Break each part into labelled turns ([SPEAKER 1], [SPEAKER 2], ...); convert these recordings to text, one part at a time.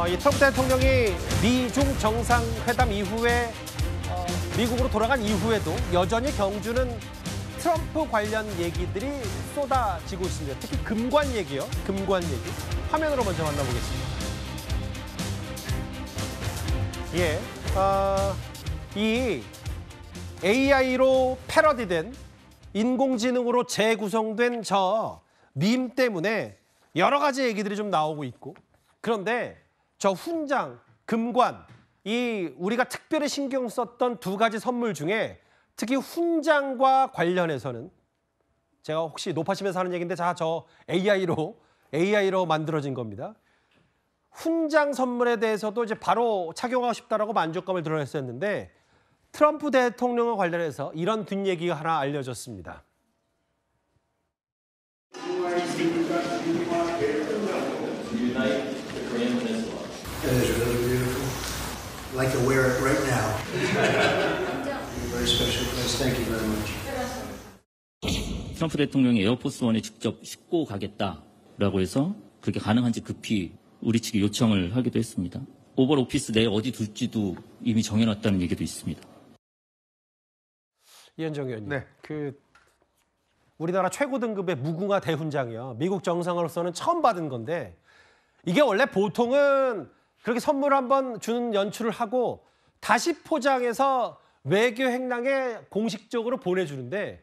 [SPEAKER 1] 이 트럼프 대통령이 미중 정상회담 이후에 미국으로 돌아간 이후에도 여전히 경주는 트럼프 관련 얘기들이 쏟아지고 있습니다. 특히 금관 얘기요. 금관 얘기. 화면으로 먼저 만나보겠습니다. 예, 이 AI로 패러디된 인공지능으로 재구성된 저 밈 때문에 여러 가지 얘기들이 좀 나오고 있고, 그런데 저 훈장, 금관, 이 우리가 특별히 신경 썼던 두 가지 선물 중에 특히 훈장과 관련해서는 제가 혹시 높아지면서 하는 얘기인데 저 AI로 만들어진 겁니다. 훈장 선물에 대해서도 이제 바로 착용하고 싶다라고 만족감을 드러냈었는데 트럼프 대통령과 관련해서 이런 뒷얘기가 하나 알려졌습니다.
[SPEAKER 2] It is really beautiful. I'd like to wear it right now. Very special place. Thank you very much.
[SPEAKER 3] 트럼프 대통령이 에어포스원에 직접 싣고 가겠다라고 해서 그렇게 가능한지 급히 우리 측에 요청을 하기도 했습니다. 오벌 오피스 내에 어디 둘지도 이미 정해놨다는 얘기도 있습니다.
[SPEAKER 1] 이현정 의원님,
[SPEAKER 4] 네.
[SPEAKER 1] 우리나라 최고 등급의 무궁화 대훈장이요. 미국 정상으로서는 처음 받은 건데 이게 원래 보통은 그렇게 선물 한번 주는 연출을 하고 다시 포장해서 외교 행랑에 공식적으로 보내주는데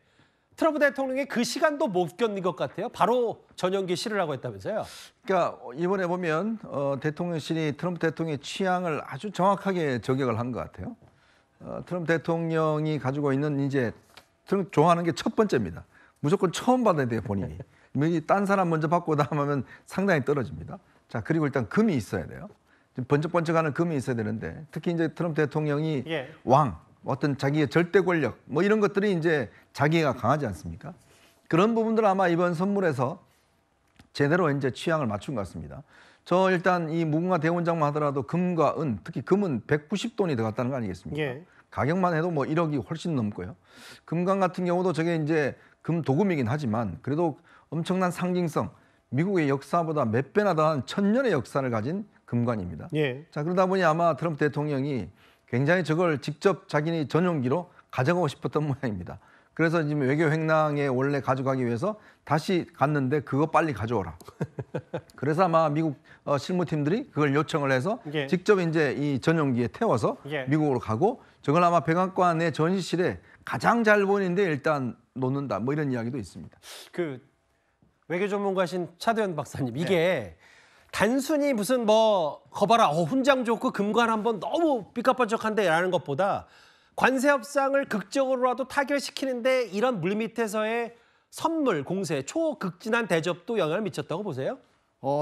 [SPEAKER 1] 트럼프 대통령이 그 시간도 못 견딘 것 같아요. 바로 전용기 실으라고 했다면서요.
[SPEAKER 4] 그러니까 이번에 보면 대통령실이 트럼프 대통령의 취향을 아주 정확하게 저격을 한 것 같아요. 트럼프 대통령이 가지고 있는 이제 트럼프 좋아하는 게 첫 번째입니다. 무조건 처음 받아야 돼요, 본인이. 딴 사람 먼저 받고 다음하면 상당히 떨어집니다. 자, 그리고 일단 금이 있어야 돼요. 번쩍번쩍하는 금이 있어야 되는데 특히 이제 트럼프 대통령이 왕, 어떤 자기의 절대 권력 뭐 이런 것들이 이제 자기가 강하지 않습니까? 그런 부분들 아마 이번 선물에서 제대로 이제 취향을 맞춘 것 같습니다. 저 일단 이 무궁화 대훈장만 하더라도 금과 은, 특히 금은 190돈이 들어갔다는 거 아니겠습니까?
[SPEAKER 1] 예.
[SPEAKER 4] 가격만 해도 뭐 1억이 훨씬 넘고요. 금관 같은 경우도 저게 이제 금 도금이긴 하지만 그래도 엄청난 상징성, 미국의 역사보다 몇 배나 더한 1000년의 역사를 가진 금관입니다.
[SPEAKER 1] 예.
[SPEAKER 4] 자, 그러다 보니 아마 트럼프 대통령이 굉장히 저걸 직접 자기네 전용기로 가져가고 싶었던 모양입니다. 그래서 지금 외교 횡랑에 원래 가져가기 위해서 다시 갔는데 그거 빨리 가져오라. 그래서 아마 미국 실무팀들이 그걸 요청을 해서 직접 이제 이 전용기에 태워서 미국으로 가고 저걸 아마 백악관의 전시실에 가장 잘 보이는데 일단 놓는다. 뭐 이런 이야기도 있습니다.
[SPEAKER 1] 외교 전문가신 차대현 박사님, 이게 단순히 무슨 거봐라 훈장 좋고 금관 한번 너무 삐까뻔쩍한데 라는 것보다 관세 협상을 극적으로라도 타결시키는데 이런 물밑에서의 선물, 공세, 초극진한 대접도 영향을 미쳤다고 보세요?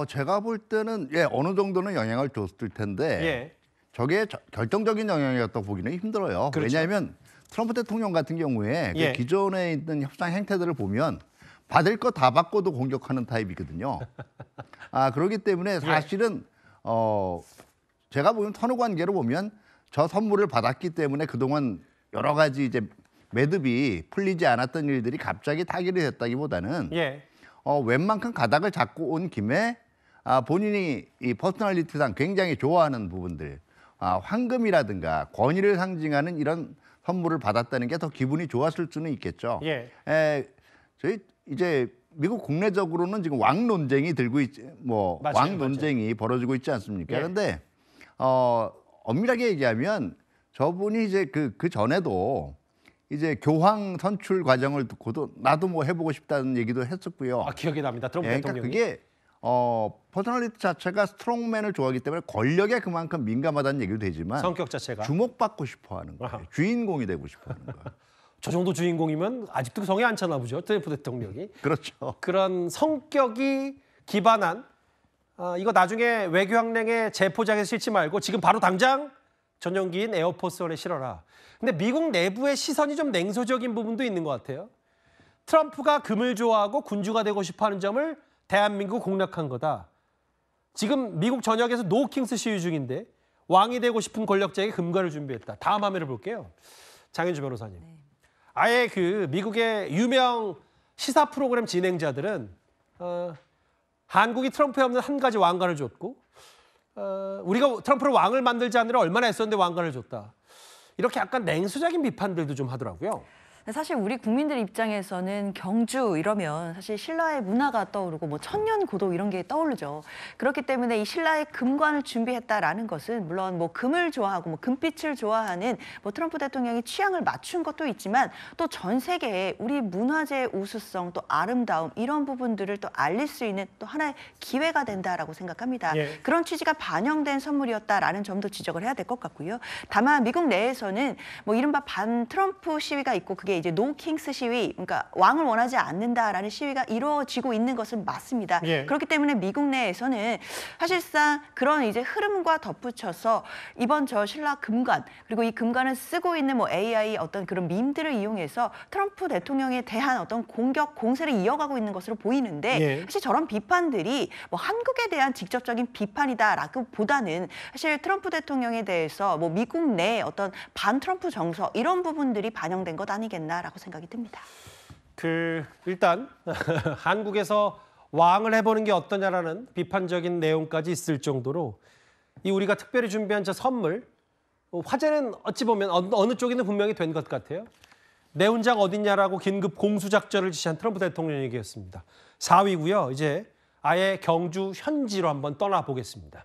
[SPEAKER 5] 제가 볼 때는 어느 정도는 영향을 줬을 텐데 저게 결정적인 영향이었다고 보기는 힘들어요.
[SPEAKER 1] 그렇죠.
[SPEAKER 5] 왜냐하면 트럼프 대통령 같은 경우에 그 기존에 있는 협상 행태들을 보면 받을 거 다 받고도 공격하는 타입이거든요. 그렇기 때문에 사실은 제가 보면 선후 관계로 보면 저 선물을 받았기 때문에 그동안 여러 가지 이제 매듭이 풀리지 않았던 일들이 갑자기 타결이 됐다기보다는 웬만큼 가닥을 잡고 온 김에 본인이 이 퍼스널리티상 굉장히 좋아하는 부분들, 황금이라든가 권위를 상징하는 이런 선물을 받았다는 게 더 기분이 좋았을 수는 있겠죠. 저희 이제 미국 국내적으로는 지금 왕 논쟁이 왕 논쟁이 벌어지고 있지 않습니까? 그런데 엄밀하게 얘기하면 저분이 이제 그 전에도 이제 교황 선출 과정을 듣고도 나도 뭐 해보고 싶다는 얘기도 했었고요.
[SPEAKER 1] 기억이 납니다. 트럼프 대통령이.
[SPEAKER 5] 그게 퍼스널리티 자체가 스트롱맨을 좋아하기 때문에 권력에 그만큼 민감하다는 얘기도 되지만
[SPEAKER 1] 성격 자체가
[SPEAKER 5] 주목받고 싶어하는 거예요. 주인공이 되고 싶어하는 거예요.
[SPEAKER 1] 저 정도 주인공이면 아직도 성에 안 차나 보죠. 트럼프 대통령이.
[SPEAKER 5] 그렇죠.
[SPEAKER 1] 그런 성격이 기반한 이거 나중에 외교학령에 재포장해서 실지 말고 지금 바로 당장 전용기인 에어포스원에 실어라. 근데 미국 내부의 시선이 좀 냉소적인 부분도 있는 것 같아요. 트럼프가 금을 좋아하고 군주가 되고 싶어하는 점을 대한민국 공략한 거다. 지금 미국 전역에서 노킹스 시위 중인데 왕이 되고 싶은 권력자에게 금관을 준비했다. 다음 화면을 볼게요. 장현주 변호사님. 아예 미국의 유명 시사 프로그램 진행자들은 한국이 트럼프에 없는 한 가지 왕관을 줬고 우리가 트럼프를 왕을 만들지 않으려 얼마나 애썼는데 왕관을 줬다. 이렇게 약간 냉소적인 비판들도 좀 하더라고요.
[SPEAKER 6] 사실 우리 국민들 입장에서는 경주 이러면 사실 신라의 문화가 떠오르고 뭐 천년 고도 이런 게 떠오르죠. 그렇기 때문에 이 신라의 금관을 준비했다라는 것은 물론 뭐 금을 좋아하고 뭐 금빛을 좋아하는 뭐 트럼프 대통령이 취향을 맞춘 것도 있지만 또 전 세계에 우리 문화재의 우수성 또 아름다움 이런 부분들을 또 알릴 수 있는 또 하나의 기회가 된다라고 생각합니다.
[SPEAKER 1] 예.
[SPEAKER 6] 그런 취지가 반영된 선물이었다라는 점도 지적을 해야 될 것 같고요. 다만 미국 내에서는 뭐 이른바 반 트럼프 시위가 있고 그게 이제 노 킹스 시위, 그러니까 왕을 원하지 않는다라는 시위가 이루어지고 있는 것은 맞습니다.
[SPEAKER 1] 예.
[SPEAKER 6] 그렇기 때문에 미국 내에서는 사실상 그런 이제 흐름과 덧붙여서 이번 저 신라 금관 그리고 이 금관을 쓰고 있는 뭐 AI 어떤 그런 밈들을 이용해서 트럼프 대통령에 대한 어떤 공격 공세를 이어가고 있는 것으로 보이는데
[SPEAKER 1] 예.
[SPEAKER 6] 사실 저런 비판들이 뭐 한국에 대한 직접적인 비판이다라기보다는 사실 트럼프 대통령에 대해서 뭐 미국 내 어떤 반 트럼프 정서 이런 부분들이 반영된 것 아니겠나라고 생각이 듭니다.
[SPEAKER 1] 일단 한국에서 왕을 해보는 게 어떠냐라는 비판적인 내용까지 있을 정도로 이 우리가 특별히 준비한 저 선물 화제는 어찌 보면 어느 쪽이든 분명히 된 것 같아요. 내 훈장 어딨냐라고 긴급 공수작전을 지시한 트럼프 대통령 얘기였습니다. 4위고요. 이제 아예 경주 현지로 한번 떠나보겠습니다.